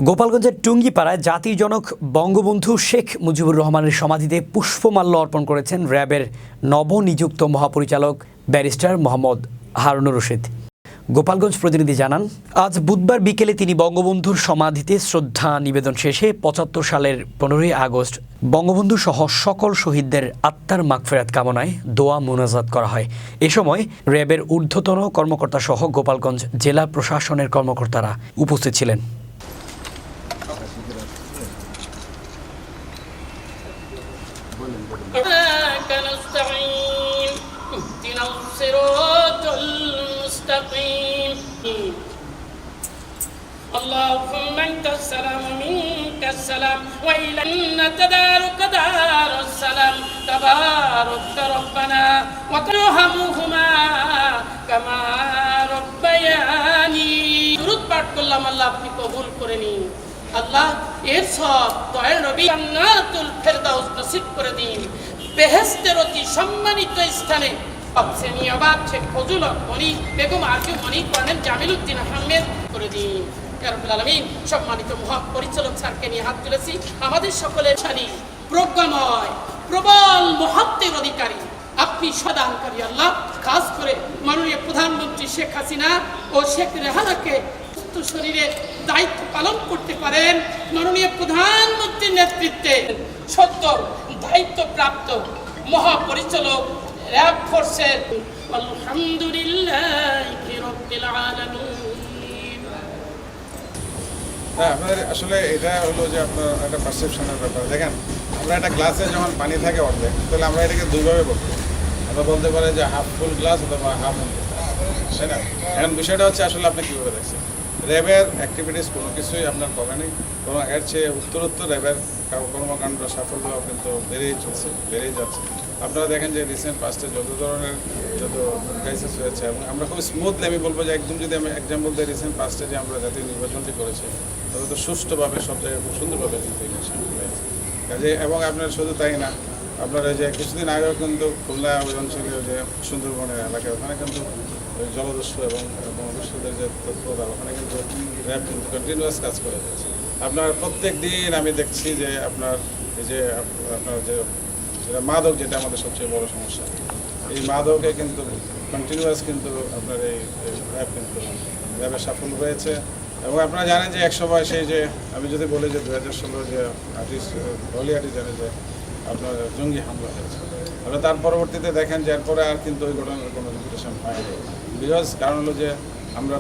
গোপালগঞ্জের টুঙ্গিপাড়ায় জাতির জনক বঙ্গবন্ধু শেখ মুজিবুর রহমানের সমাধিতে পুষ্পমাল্য অর্পণ করেছেন র্যাবের নবনিযুক্ত মহাপরিচালক ব্যারিস্টার মোহাম্মদ হারুনুর রশিদ। গোপালগঞ্জ প্রতিনিধি জানান, আজ বুধবার বিকেলে তিনি বঙ্গবন্ধুর সমাধিতে শ্রদ্ধা নিবেদন শেষে ৭৫ সালের ১৫ই আগস্ট বঙ্গবন্ধু সহ সকল শহীদদের আত্মার মাগফিরাত কামনায় দোয়া মোনাজাত করা হয়। এ সময় র্যাবের ঊর্ধ্বতন কর্মকর্তা সহ গোপালগঞ্জ জেলা প্রশাসনের কর্মকর্তারা উপস্থিত ছিলেন। اهدنا الصراط المستقيم اللهم انت السلام ومنك السلام والينا تدارك دار السلام تبارك ربنا وترحمهما كما ربياني درود পাঠ করলাম, আল্লাহ আপনি কবুল করে নিন। আল্লাহ এর সব দয়াল নবী জান্নাতুল ফেরদাউস নসিব করে দিন। বেহেশতের অতি সম্মানিত স্থানে শ্রেণীবাদ শেখ ফজল মনি বেগম আরজু মনি কর্নেল জামিলউদ্দিন আহমেদ করে দিন। রব্বুল আলামিন সম্মানিত মহাপরিচালক স্যারকে নিয়ে হাত তুলেছি। আমাদের সকলের সানি প্রজ্ঞাময় প্রবল মহত্বের অধিকারী আপনি সদানকারী আল্লাহ, খাস করে মাননীয় প্রধানমন্ত্রী শেখ হাসিনা ও শেখ রেহানাকে শরীরে দায়িত্ব পালন করতে পারেন। মাননীয় প্রধানমন্ত্রীর নেতৃত্বে সদ্য দায়িত্বপ্রাপ্ত মহাপরিচালক র্যাব ফোর্সের আলহামদুলিল্লাহি রাব্বিল আলামিন। আপনার আসলে এটা হলো যে আপনার একটা পারসেপশনের ব্যাপার। দেখেন, আমরা একটা গ্লাসে যখন পানি থাকে অর্ধেক, তাহলে আমরা এটাকে দুইভাবে বলতে আমরা বলতে পারি যে হাফ ফুল গ্লাস অথবা হাফ এমটি, তাই না? এখন বিষয়টা হচ্ছে আসলে আপনি কীভাবে দেখছেন। র্যাবের অ্যাক্টিভিটিস কোনো কিছুই আপনার কমে নেই, এবং এর চেয়ে উত্তরোত্তর র্যাবের কর্মকাণ্ড সাফল্য কিন্তু বেড়েই চলছে, বেড়েই যাচ্ছে। আপনারা দেখেন যে রিসেন্ট পাস্টে যত ধরনের যত ক্রাইসিস হয়েছে, এবং আমরা খুব স্মুথলি, আমি বলবো যে একদম যদি আমি এক্সাম্পল দিই, রিসেন্ট পাস্টে যে আমরা জাতীয় নির্বাচনটি করেছি তবে তো সুষ্ঠুভাবে সব জায়গায় খুব সুন্দরভাবে কিন্তু ইলেকশন হয়েছে। কাজে এবং আপনার শুধু তাই না, আপনার যে কিছুদিন আগেও কিন্তু খুলনা অঞ্চলে যে সুন্দরবনের এলাকা, ওখানে কিন্তু জলদস্যু এবং বনদস্যুদের যে তৎপরতা, ওখানে কিন্তু র্যাব কিন্তু কন্টিনিউয়াস কাজ করে যাচ্ছে। আপনার প্রত্যেক দিন আমি দেখছি যে আপনার এই যে আপনার যে যেটা মাদক, যেটা আমাদের সবচেয়ে বড় সমস্যা, এই মাদকে কিন্তু কন্টিনিউয়াস কিন্তু আপনার এই র্যাব কিন্তু র্যাবের সাফল্য হয়েছে। এবং আপনারা জানেন যে এক সময় সেই যে আমি যদি বলি যে 2016 যে আর্টিস্ট হলি আর্টিস্টে যে আপনার জঙ্গি হামলা হয়েছে, আপনারা তার পরবর্তীতে দেখেন যে এরপরে আর কিন্তু ওই ঘটনার কোনো রিপিটেশন হয়নি। বিকজ কারণ হলো যে আমরা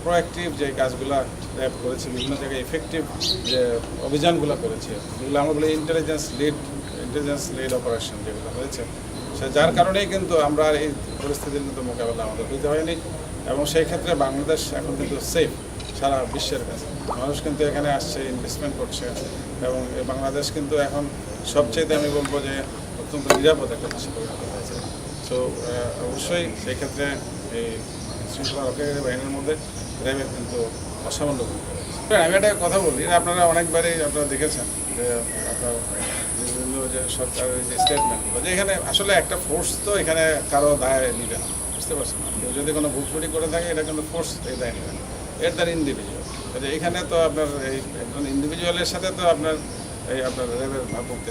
প্রোঅ্যাক্টিভ যে কাজগুলো র্যাব করেছে, বিভিন্ন জায়গায় ইফেক্টিভ যে অভিযানগুলো করেছে, যেগুলো আমরা বলি ইন্টেলিজেন্স লিড অপারেশন যেগুলো হয়েছে, যার কারণেই কিন্তু আমরা এই পরিস্থিতির কিন্তু মোকাবেলা আমাদের হইতে হয়নি। এবং সেই ক্ষেত্রে বাংলাদেশ এখন কিন্তু সেফ সারা বিশ্বের কাছে। মানুষ কিন্তু এখানে আসছে, ইনভেস্টমেন্ট করছে, এবং বাংলাদেশ কিন্তু এখন সবচেয়ে আমি বলবো যে অত্যন্ত নিরাপদ একটা দেশে পরিণত হয়েছে। সো অবশ্যই সেই ক্ষেত্রে এই শৃঙ্খলা রক্ষাকারী বাহিনীর মধ্যে র্যাবের কিন্তু অসামান্য ভূমিকা রয়েছে। আমি একটা কথা বলি, আপনারা অনেকবারই আপনারা দেখেছেন যে আপনার বিভিন্ন যে সরকারের যে স্টেটমেন্টগুলো, যে এখানে আসলে একটা ফোর্স তো এখানে কারো দায় নিবে না, বুঝতে পারছেন না? কেউ যদি কোনো ভুল ত্রুটি করে থাকে, এটা কিন্তু ফোর্স এই দায় নেবে না, এর দ্বারা ইন্ডিভিজুয়াল। এখানে তো আপনার এই একজন ইন্ডিভিজুয়ালের সাথে তো আপনার এই আপনার র্যাবের ভাবমূর্তি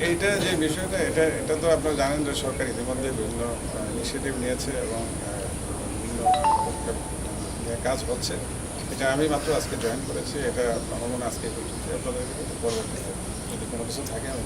এইটা যে বিষয়টা, এটা তো আপনারা জানেন যে সরকার ইতিমধ্যে বিভিন্ন ইনিশিয়েটিভ নিয়েছে এবং বিভিন্ন কাজ হচ্ছে। এটা আমি মাত্র আজকে জয়েন করেছি, এটা আমার মনে আজকে আপনাদের পরবর্তীতে যদি কোনো কিছু থাকে আমি